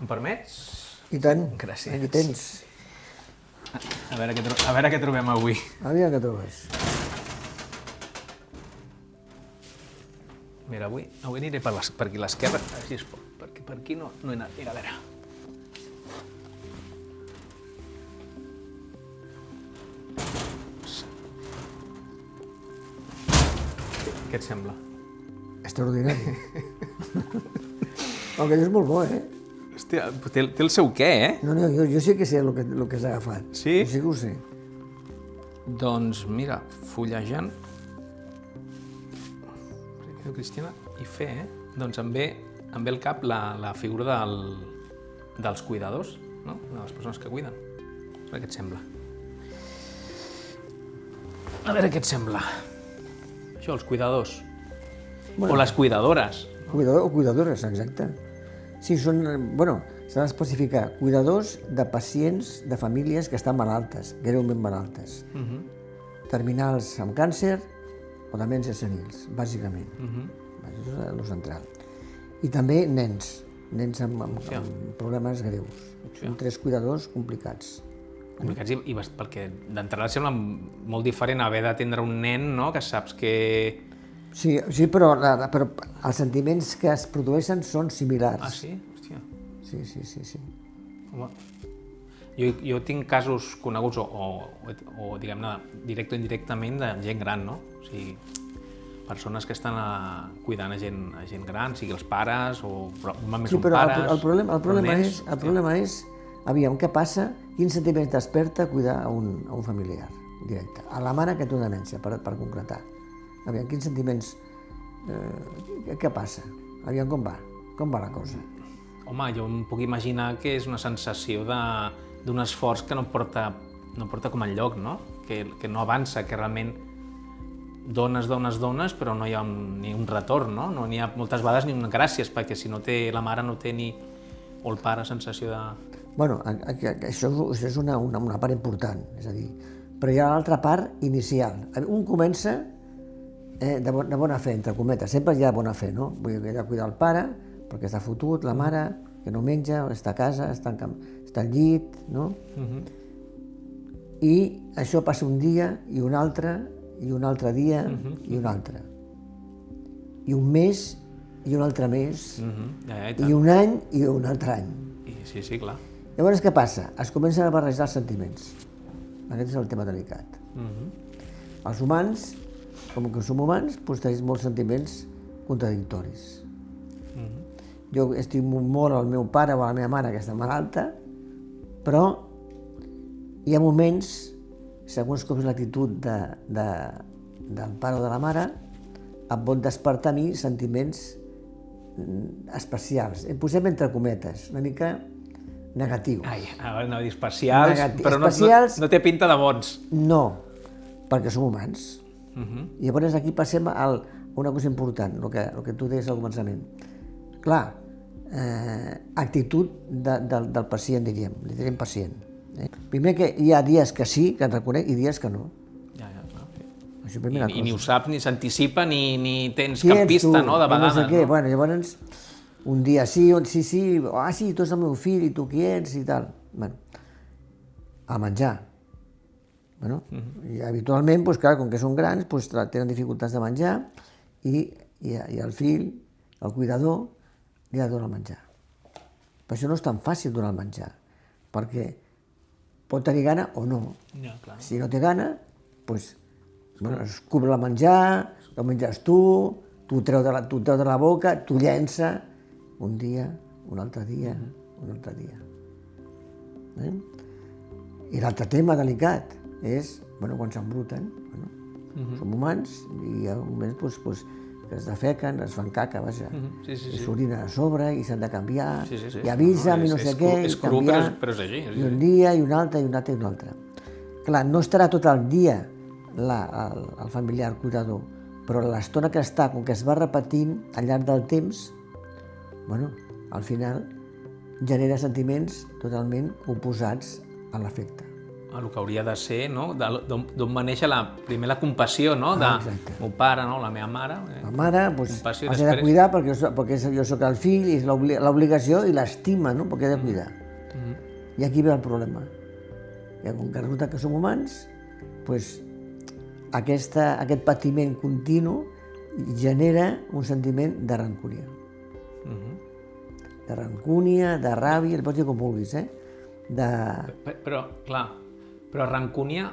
Em permets? I tant. Gràcies. Aquí tens. A veure què trobem avui. Aviam què trobes. Mira, avui aniré per aquí a l'esquerra. Així es pot, perquè per aquí no he anat. Mira, a veure. Què et sembla? Extraordinari. El que és molt bo, Hòstia, té el seu què, No, jo sí que sé el que has agafat. Sí? Jo sí que ho sé. Doncs mira, fullejant... Cristina, i doncs em ve al cap la figura dels cuidadors, no? De les persones que cuiden. A veure què et sembla. A veure què et sembla. Això, els cuidadors. O les cuidadores. Cuidador o cuidadores, exacte. Sí, són... s'ha d'especificar. Cuidadors de pacients de famílies que estan malaltes, greument malaltes. Terminals amb càncer o demències senils, bàsicament. Això és el central. I també nens amb problemes greus. Són 3 cuidadors complicats. Complicats i perquè d'entrada sembla molt diferent haver d'atendre un nen, no?, que saps que... Sí, però els sentiments que es produeixen són similars. Ah, sí? Hòstia. Sí. Home, jo tinc casos coneguts o diguem-ne, directe o indirectament, de gent gran, no? O sigui, persones que estan cuidant a gent gran, sigui els pares o normalment són pares... El problema és, aviam, què passa, quins sentiments desperta cuidar a un familiar directe, a la mare que té una demència, per concretar. Aviam, quins sentiments... Què passa? Aviam, com va la cosa? Home, jo em puc imaginar que és una sensació d'un esforç que no porta com enlloc, no? Que no avança, que realment dones, però no hi ha ni un retorn, no? No n'hi ha moltes vegades ni un gràcies, perquè si no té la mare no té ni... o el pare sensació de... Bueno, això és una part important, és a dir, però hi ha l'altra part inicial. Un comença de bona fe, entre cometes, sempre hi ha bona fe, no? Vull dir, ha de cuidar el pare, perquè està fotut, la mare, que no menja, està a casa, està al llit, no? I això passa un dia, i un altre, i un altre dia, i un altre. I un mes, i un altre mes, i un any, i un altre any. Sí, clar. Llavors, què passa? Es comencen a barrejar els sentiments. Aquest és el tema delicat. Els humans, com que som humans, tenim molts sentiments contradictoris. Jo estimo molt el meu pare o la meva mare, que està malalta, però hi ha moments, segons com és l'actitud del pare o de la mare, em pot despertar a mi sentiments especials. Posem entre cometes, una mica negatius. Ara anava a dir especials, però no té pinta de bons. No, perquè som humans. I llavors aquí passem a una cosa important, el que tu deies al començament. Clar, actitud del pacient, diríem, li direm pacient. Primer que hi ha dies que sí, que et reconec, i dies que no. I ni ho saps, ni s'anticipa, ni tens cap pista, no?, de vegades. Bueno, llavors, un dia sí, sí, tu ets el meu fill, i tu qui ets, i tal. Bueno, a menjar. I habitualment, clar, com que són grans, tenen dificultats de menjar, i el fill, el cuidador, li ha de donar el menjar. Per això no és tan fàcil donar el menjar, perquè pot tenir gana o no. Si no té gana, es cobra el menjar, el menges tu treu de la boca, t'ho llença, un dia, un altre dia, un altre dia. I l'altre tema delicat és, quan s'embruten, som humans i hi ha moments que es defequen, es fan caca, vaja, i s'orinen a sobre i s'han de canviar, i avisa'm i no sé què, i canviar, i un dia, i un altre, i un altre, i un altre. Clar, no estarà tot el dia el familiar cuidador, però l'estona que està, com que es va repetint al llarg del temps, al final genera sentiments totalment oposats a l'afecte. el que hauria de ser, no? D'on va néixer primer la compassió, no? Exacte. Meu pare, no? La meva mare. La mare, doncs, Compassió i has de després- cuidar perquè jo sóc el fill, i és l'obligació i l'estima, no? Perquè he de cuidar. I aquí ve el problema. I com que resulta que som humans, doncs, aquest patiment continu genera un sentiment de rancúnia. De rancúnia, de ràbia, el pots dir com vulguis, Però, clar, però rancúnia,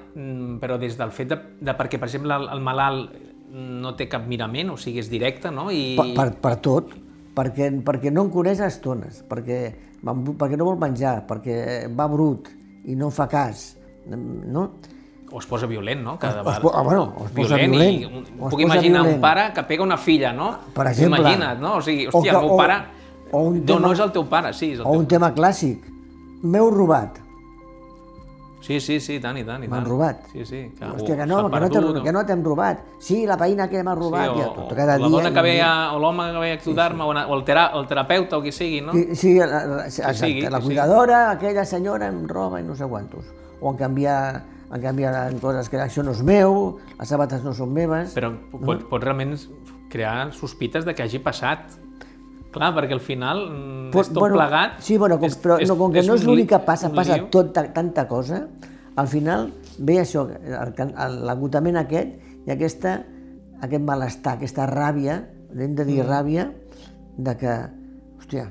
però des del fet de perquè, per exemple, el malalt no té cap mirament, o sigui, és directe, no? Per tot, perquè no em coneix a estones, perquè no vol menjar, perquè va brut i no fa cas, no? O es posa violent, no? Cada Es posa violent. I puc imaginar un pare que pega una filla, no? Per exemple. Imagina't, no? O sigui, hòstia, el meu pare... No és el teu pare, sí, és el O teu un tema clàssic, m'heu robat. Sí, i tant. M'han robat. Sí. Hòstia, que no t'hem robat. Sí, la veïna que m'ha robat. O la dona que veia, o l'home que veia a ajudar-me, o el terapeuta, o qui sigui, no? Sí, exacte. La cuidadora, aquella senyora em roba i no sé quantos. O en canviar coses que això no és meu, les sabates no són meves. Però pot realment crear sospites de que hagi passat. Clar, perquè al final és tot plegat. Sí, però com que no és l'únic que passa tanta cosa, al final ve això, l'agotament aquest i aquest malestar, aquesta ràbia, hem de dir ràbia, de que, hòstia,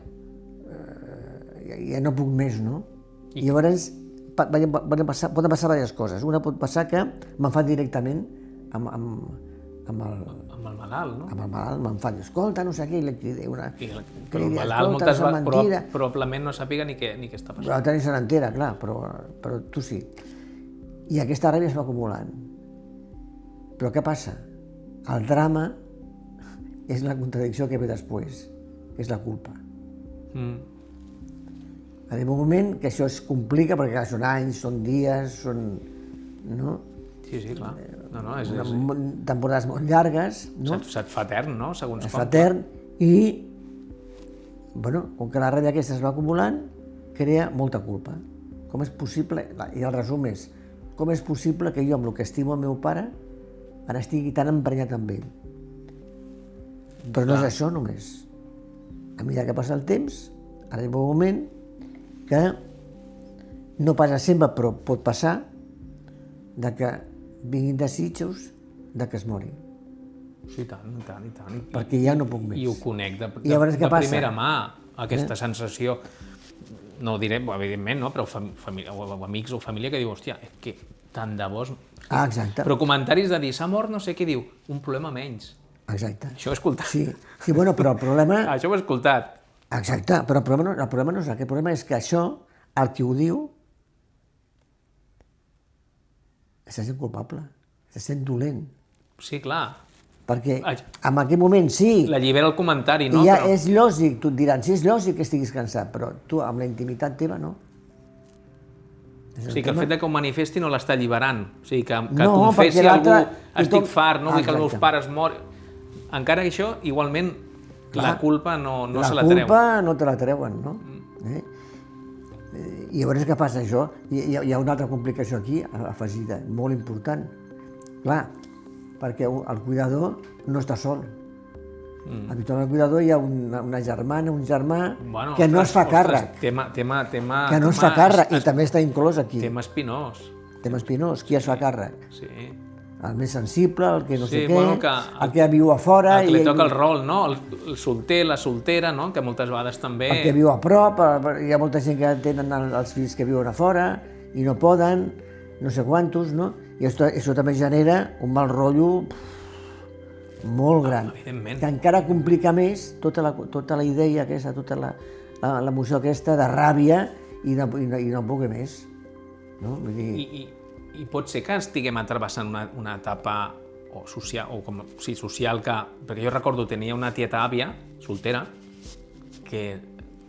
ja no puc més, no? I llavors poden passar diverses coses. Una pot passar que m'enfad directament amb el malalt, no? Amb el malalt m'enfad. Escolta, no sé què, i li cridé una... Però el malalt moltes vegades probablement no sàpiga ni què està passant. Però l'altre ni se n'entera, clar, però tu sí. I aquesta ràbia es va acumulant. Però què passa? El drama és la contradicció que ve després, que és la culpa. Arriba un moment que això es complica, perquè clar, són anys, són dies, són... no? Sí, clar. Temporades molt llargues, no? Se't fa etern, no? Segons com. Es fa etern i, com que la ràbia aquesta es va acumulant, crea molta culpa. Com és possible, i el resum és, com és possible que jo, amb el que estimo el meu pare, ara estigui tan emprenyat amb ell? Però no és això només. A mesura que passa el temps, arriba un moment que no passa sempre, però pot passar, de que vinguin desitjos de que es mori. Sí, i tant. Perquè ja no puc més. I ho conec de primera mà, aquesta sensació. No ho diré, evidentment, no? Però amics o família que diu, hòstia, és que tant de bo... Exacte. Però comentaris de dir, s'ha mort no sé què, diu, un problema menys. Exacte. Això ho he escoltat. Sí, però el problema... Això ho he escoltat. Exacte, però el problema no és aquest, el problema és que això, el qui ho diu, se sent culpable, se sent dolent. Sí, clar. Perquè en aquell moment sí... L'allibera el comentari, no? I ja és lògic, tu et diran, sí, és lògic que estiguis cansat, però tu amb la intimitat teva no. O sigui, que el fet que ho manifesti no l'està alliberant. O sigui, que confessi a algú, estic fart, no vull que els meus pares morin. Encara que això, igualment, la culpa no se la treu. La culpa no te la treuen, no? I llavors què passa això? Hi ha una altra complicació aquí, afegida, molt important. Clar, perquè el cuidador no està sol. Habitualment el cuidador hi ha una germana, un germà que no es fa càrrec. Que no es fa càrrec, i també està inclòs aquí. Tema espinós. Tema espinós, qui es fa càrrec? Sí. El més sensible, el que no sé què, el que viu a fora... El que li toca el rol, no? El solter, la soltera, no? Que moltes vegades també... El que viu a prop, hi ha molta gent que tenen els fills que viuen a fora i no poden, no sé quantos, no? I això també genera un mal rotllo molt gran, que encara complica més tota la idea aquesta, tota l'emoció aquesta de ràbia i no puc més. I pot ser que estiguem travessant una etapa social que... Perquè jo recordo, tenia una tieta àvia, soltera, que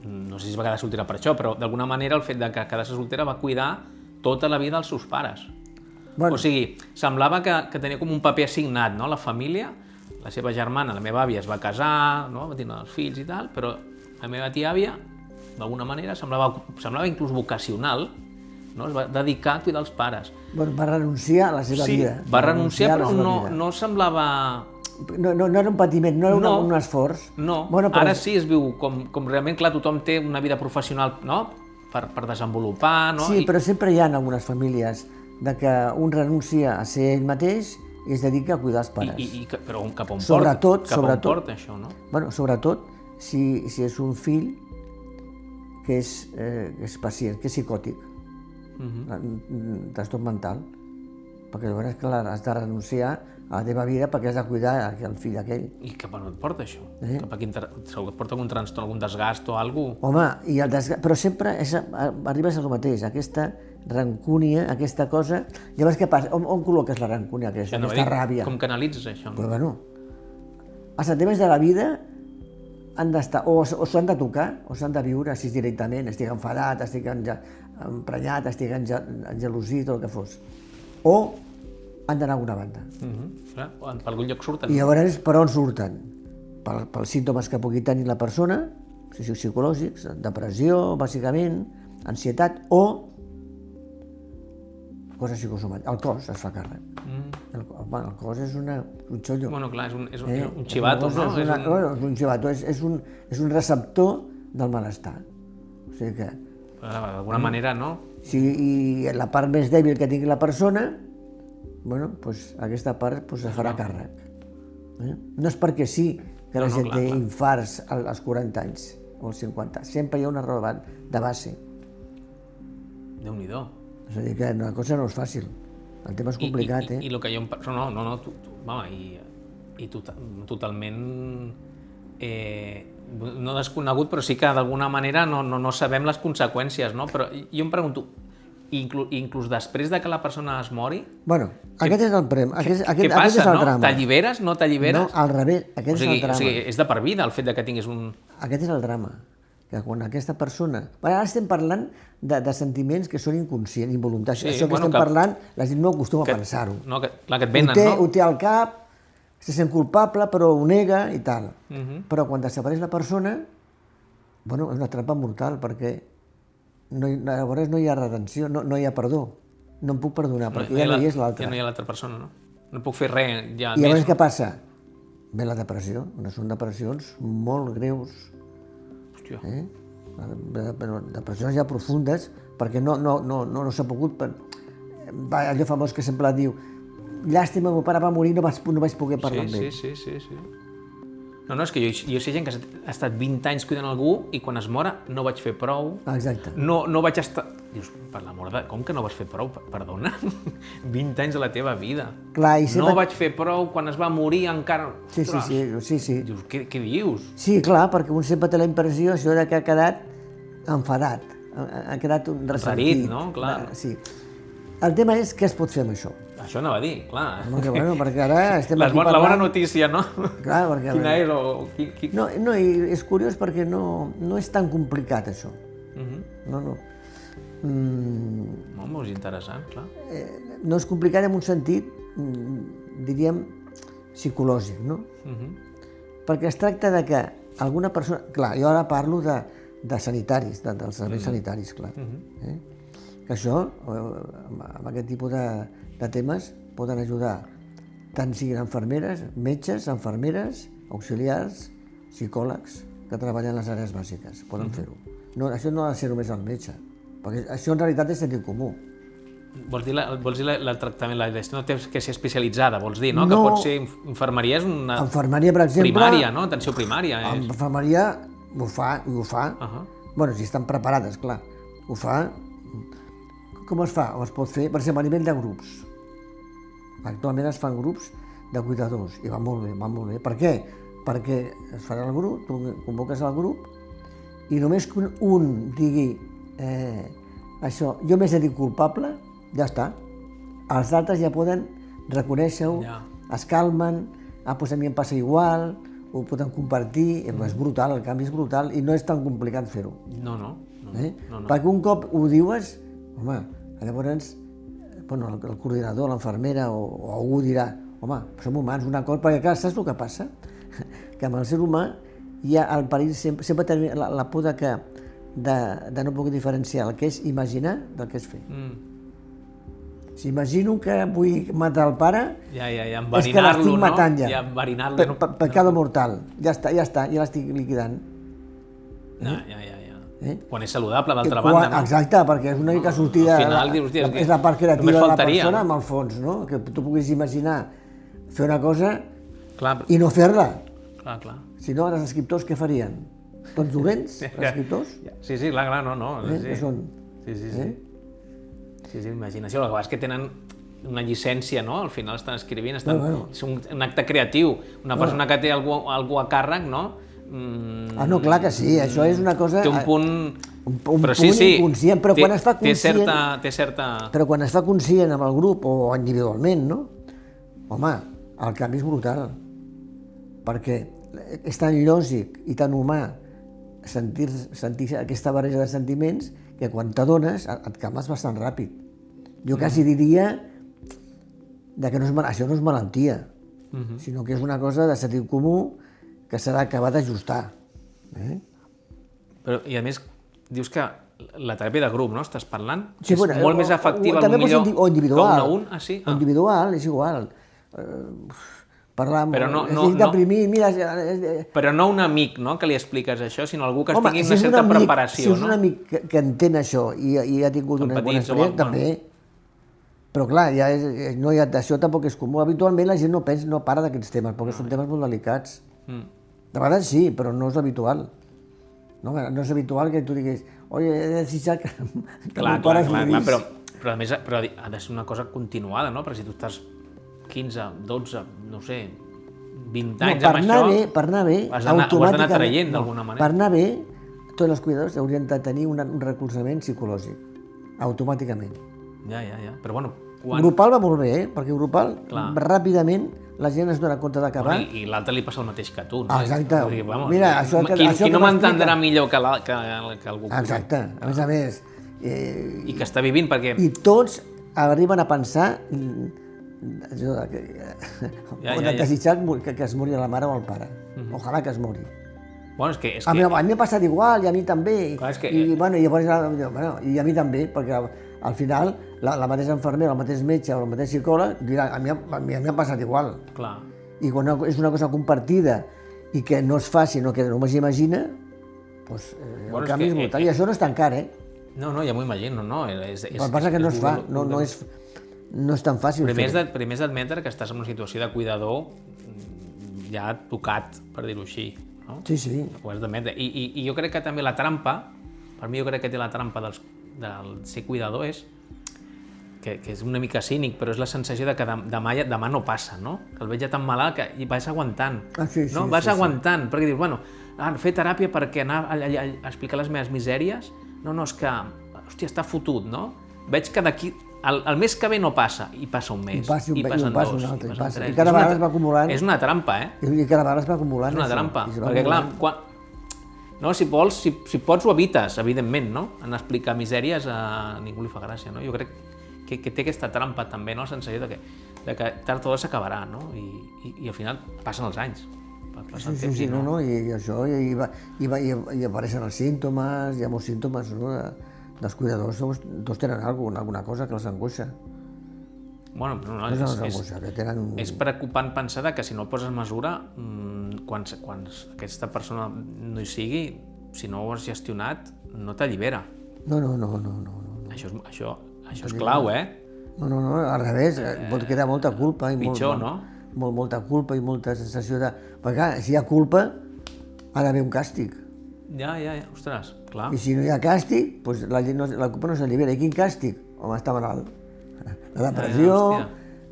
no sé si es va quedar soltera per això, però d'alguna manera el fet de que quedar-se soltera va cuidar tota la vida dels seus pares. O sigui, semblava que tenia com un paper assignat, no? La família, la seva germana, la meva àvia, es va casar, no? Va tenir els fills i tal, però la meva tia àvia, d'alguna manera, semblava inclús vocacional, no? Es va dedicar a cuidar els pares. Bueno, va renunciar a la seva vida. Va renunciar, a la però seva vida. no semblava... No era un patiment, no era un esforç. No, Bueno, però ara sí es viu com realment, clar, tothom té una vida professional, no?, per desenvolupar, no? Sí, però sempre hi ha algunes famílies de que un renuncia a ser ell mateix i es dedica a cuidar els pares. Però cap on Sobretot, porta això, no? Bueno, sobretot si és un fill que és pacient, que és psicòtic, trastorn mental, perquè llavors, clar, has de renunciar a la teva vida perquè has de cuidar el fill aquell. I cap on et porta això? Cap a segur que et porta algun trastorn, algun desgast o alguna cosa? Home, i el desgast, però sempre arribes al mateix, aquesta rancúnia, aquesta cosa... Llavors què passa? On col·loques la rancúnia aquesta ràbia? Com canalitzes això? Però bueno, els sentiments de la vida han d'estar, o s'han de tocar, o s'han de viure així directament, estic enfadat, estic emprenyat, estic engelosit o el que fos. O han d'anar a alguna banda. Clar, per algun lloc surten. I llavors, per on surten? Pels símptomes que pugui tenir la persona, psicològics, depressió, bàsicament, ansietat, o coses psicosomàtiques. El cos es fa càrrec. El cos és un xollo. Bueno, clar, és un xivato, no? És un xivato, és un receptor del malestar. O sigui que... D'alguna manera, no? I la part més dèbil que tingui la persona, bueno, doncs aquesta part es farà càrrec. No és perquè sí que la gent té infarts als 40 anys o als 50. Sempre hi ha una raó de base. Déu-n'hi-do. És a dir, que la cosa no és fàcil. El tema és complicat, I el que jo em... totalment... no desconegut, però sí que d'alguna manera no sabem les conseqüències, no? Però jo em pregunto, inclús després de que la persona es mori... Bueno, aquest és el prem. Què passa, no? T'alliberes, no t'alliberes? No, al revés, aquest és el drama. O sigui, és de per vida el fet que tinguis un... Aquest és el drama, que quan aquesta persona... Ara estem parlant de sentiments que són inconscients, involuntaris. Això que estem parlant, la gent no acostuma a pensar-ho. No, clar, que et venen, no? Ho té al cap, se sent culpable, però ho nega i tal. Però quan desapareix la persona, bueno, és una trampa mortal, perquè llavors no hi ha redenció, no hi ha perdó. No em puc perdonar, perquè ja no hi és l'altre. Ja no hi ha l'altra persona, no? No puc fer res ja més. I llavors què passa? Ve la depressió, són depressions molt greus. Hòstia. Depressions ja profundes, perquè no s'ha pogut... Allò famós que sempre diu, llàstima, meu pare va morir, no vaig poder parlar amb ell. Sí. No, és que jo sé gent que ha estat 20 anys cuidant algú i quan es mora no vaig fer prou. Exacte. No vaig estar... Dius, per l'amor de... Com que no vas fer prou? Perdona? 20 anys de la teva vida. Clar, i sempre... No vaig fer prou, quan es va morir encara... Sí. Dius, què dius? Sí, clar, perquè un sempre té la impressió això que ha quedat enfadat, ha quedat un ressentit. Ferit, no? Clar. Sí. El tema és què es pot fer amb això. Això anava a dir, clar. Perquè ara estem aquí parlant... La bona notícia, no? Clar, perquè... Quina és? No, i és curiós perquè no és tan complicat, això. No. Molt interessant, clar. No és complicat en un sentit, diríem, psicològic, no? Perquè es tracta de que alguna persona... Clar, jo ara parlo de sanitaris, dels serveis sanitaris, clar. Que això, amb aquest tipus de temes, poden ajudar tant siguin infermeres, metges, infermeres, auxiliars, psicòlegs, que treballen en les àrees bàsiques, poden fer-ho. Això no ha de ser només el metge, perquè això en realitat és sentit comú. Vols dir el tractament, no té que ser especialitzada, vols dir, no? Que pot ser infermeria, és una... Infermeria, per exemple... Primària, no? Atenció primària. Infermeria ho fa. Bueno, si estan preparades, clar. Ho fa. Com es fa? Es pot fer, per exemple, a nivell de grups. Actualment es fan grups de cuidadors i va molt bé. Per què? Perquè es farà el grup, tu convoques el grup i només que un digui això, jo m'he sentit culpable, ja està. Els altres ja poden reconèixer-ho, es calmen, doncs a mi em passa igual, ho poden compartir, és brutal, el canvi és brutal i no és tan complicat fer-ho. No. Perquè un cop ho dius, home, llavors el coordinador, l'infermera o algú dirà, home, som humans, un acord, perquè clar, saps el que passa? Que amb el ser humà hi ha el perill, sempre tenim la por de que de no poder diferenciar el que és imaginar del que és fer. Si imagino que vull matar el pare, Ja, és que l'estic matant ja. Ja, enverinar-lo. Pecado mortal. Ja està, ja l'estic liquidant. Ja. Quan és saludable, d'altra Quan- banda, no? Exacte, perquè és una mica sortida... al final dius, hòstia, és que és la part creativa només de la faltaria, persona, no? amb el fons, no? Que tu puguis imaginar fer una cosa Clar, i no fer-la. clar. Si no, els escriptors què farien? Tots dolents, els escriptors? Sí, clar, no. Sí. Que són? Sí. Sí, imaginació. El que passa és que tenen una llicència, no? Al final estan escrivint, és un acte creatiu. Una persona que té algú a càrrec, no? No, clar que sí, això és una cosa... Té un punt... un però punt inconscient, però quan es fa conscient... Té certa... Però quan es fa conscient amb el grup o individualment, no? Home, el canvi és brutal, perquè és tan lògic i tan humà sentir aquesta barreja de sentiments que quan t'adones et calmes bastant ràpid. Jo quasi diria que això no és malaltia, sinó que és una cosa de sentit comú que s'ha d'acabar d'ajustar. Però, i a més, dius que la teràpia de grup, no? Estàs parlant? Sí, és molt més efectiva, potser, o individual. que un. Ah, sí? O individual, és igual. Parlar amb... Però estic deprimit, mira... Però no un amic, no?, que li expliques això, sinó algú que tingui una certa preparació, no? Si és un amic que entén això i ha tingut una bona experiència, també... Però clar, això tampoc és comú. Habitualment la gent no para d'aquests temes, perquè són temes molt delicats. De vegades sí, però no és habitual. No és habitual que tu diguis oye, he de desitjar que el pare es morís. Però a més ha de ser una cosa continuada, no? Perquè si tu estàs 15, 12, no sé, 20 anys amb això... Per anar bé, ho has d'anar traient d'alguna manera. Per anar bé, tots els cuidadors haurien de tenir un recolzament psicològic, automàticament. Ja. Però bueno... Grupal va molt bé, perquè grupal ràpidament la gent es dona compte d'acabar. I l'altre li passa el mateix que tu, no? Exacte. Mira, qui no m'entendrà millor que algú? Exacte, a més. I que està vivint perquè... I tots arriben a pensar desitjar que es mori la mare o el pare. Ojalà que es mori. Bueno, és que... A mi m'ha passat igual, i a mi també. I a mi també, perquè al final la mateixa infermera, el mateix metge o el mateix psicòleg dirà a mi m'ha passat igual. Clar. I quan és una cosa compartida i que no es fa, sinó que només imagina, doncs el canvi és brutal. I això no és tan car, No, ja m'ho imagino, no. El que passa que no es fa, no és tan fàcil fer-ho. Primer és d'admetre que estàs en una situació de cuidador ja tocat, per dir-ho així. No? Sí. Ho has d'admetre. I jo crec que també la trampa, per mi jo crec que té la trampa del ser cuidador és que és una mica cínic, però és la sensació de que demà no passa, no? Que el veig ja tan malalt que vas aguantant. Vas aguantant, perquè dius, bueno, fer teràpia perquè anar a explicar les meves misèries, no, és que, hòstia, està fotut, no? Veig que d'aquí, el mes que ve no passa, i passa un mes, i passen dos, i passen tres. I cada vegada es va acumulant. És una trampa, I cada vegada es va acumulant. És una trampa, perquè clar, no, si pots ho evites, evidentment, no? En explicar misèries a ningú li fa gràcia, no? Jo crec que té aquesta trampa també, no? La sensació de que tard o d'hora s'acabarà, no? I al final passen els anys. Sí, i això, i apareixen els símptomes, hi ha molts símptomes, no? Dels cuidadors, tots tenen alguna cosa que els angoixa. Bueno, no, és preocupant pensar que si no poses mesura, quan aquesta persona no hi sigui, si no ho has gestionat, no t'allibera. No. Això és clau, No, al revés, pot quedar molta culpa. Pitjor, no? Molta culpa i molta sensació de... Perquè clar, si hi ha culpa, ha d'haver un càstig. Ja, ostres, clar. I si no hi ha càstig, doncs la culpa no s'allibera. I quin càstig? Home, està malalt. La depressió,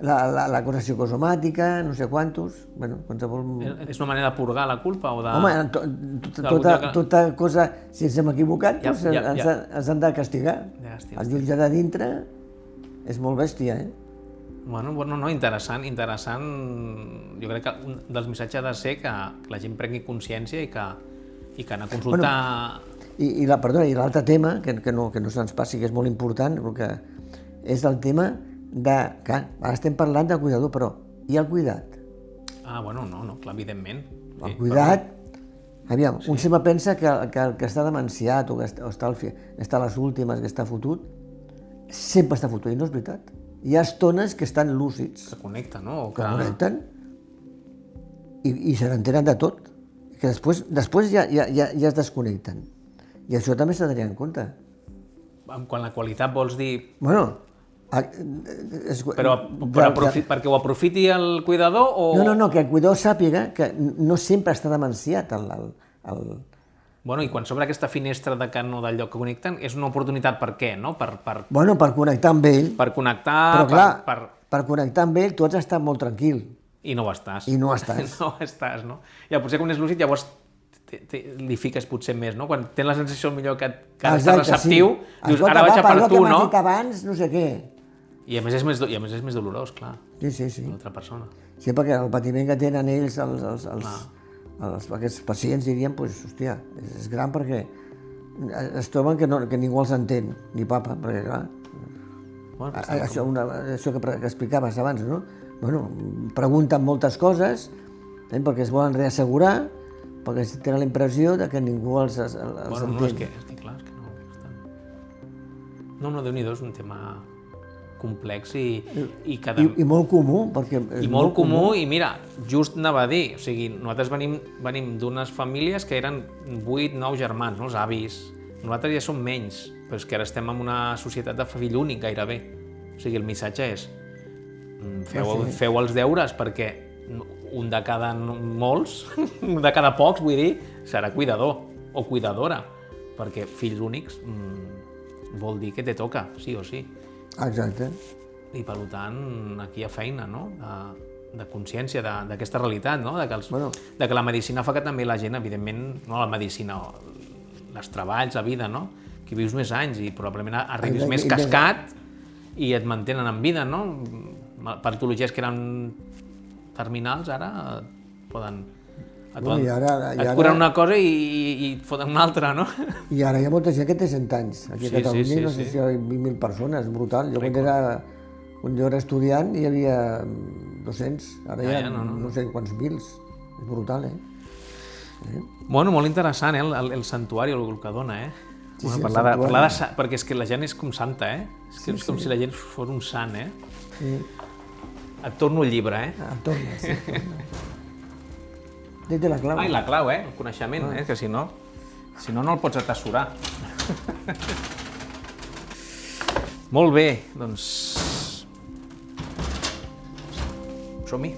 la cosa psicosomàtica, no sé quantos... Bueno, qualsevol... És una manera de purgar la culpa o de... Home, tota cosa, si ens hem equivocat, doncs ens han de castigar. El jutge de dintre és molt bèstia, Bueno, interessant. Jo crec que un dels missatges ha de ser que la gent prengui consciència i que anar a consultar... I l'altre tema, que no se'ns passi, que és molt important, perquè és el tema de... Clar, ara estem parlant de cuidador, però i el cuidat? Bueno, no, clar, evidentment. El cuidat Aviam, un sempre pensa que el que està demenciat o que està a les últimes, que està fotut, sempre està fotut, i no és veritat. Hi ha estones que estan lúcids, Que connecta, no? O que connecten i se n'entenen de tot, que després ja es desconnecten. I això també s'ha de tenir en compte. Quan la qualitat vols dir... Bueno, Però perquè ho aprofiti el cuidador o... No, que el cuidador sàpiga que no sempre està demenciat Bueno, i quan s'obre aquesta finestra de que no del lloc que connecten, és una oportunitat per què, no? Bueno, per connectar amb ell. Per connectar... Però clar, per connectar amb ell tu has d'estar molt tranquil. I no ho estàs. I no ho estàs. No ho estàs, no? Ja, potser quan és lúcid llavors li fiques potser més, no? Quan tens la sensació millor que ara està receptiu, dius, escolta, ara vaig a per tu, no? Allò que m'has dit abans, no sé què. I a més és més dolorós, clar. Sí. L'altra persona. Sí, perquè el patiment que tenen ells, aquests pacients, diríem, doncs, hòstia, és gran perquè es troben que ningú els entén, ni papa, perquè, clar, això que explicaves abans, no? Bueno, pregunten moltes coses, perquè es volen reassegurar, perquè tenen la impressió que ningú els entén. No, és que clar, és que no estan... No, Déu-n'hi-do, és un tema complex i molt comú, perquè... I molt comú, i mira, just anava a dir, o sigui, nosaltres venim d'unes famílies que eren 8, 9 germans, no? Els avis. Nosaltres ja som menys, però és que ara estem en una societat de fill únic gairebé. O sigui, el missatge és feu els deures perquè un de cada molts, un de cada pocs, vull dir, serà cuidador o cuidadora, perquè fills únics vol dir que te toca, sí o sí. Exacte. I per tant, aquí hi ha feina, no?, de consciència d'aquesta realitat, no?, de que la medicina fa que també la gent, evidentment, no la medicina, els treballs, la vida, no?, que vius més anys i probablement arribis més cascat i et mantenen en vida, no? Patologies que eren terminals ara poden... Et curen una cosa i et foten una altra, no? I ara hi ha molta gent que té 100 anys. Aquí a Catalunya no sé si hi ha 20.000 persones, és brutal. Quan jo era estudiant hi havia 200, ara hi ha no sé quants mils. És brutal, Bueno, molt interessant, el santuari, el que dona, Sí, parlar de perquè és que la gent és com santa, És com si la gent fos un sant, Sí. Et torno el llibre, Et torna, sí. Té la clau. Ai, la clau, el coneixement, que si no el pots atessorar. Molt bé, doncs... Som-hi.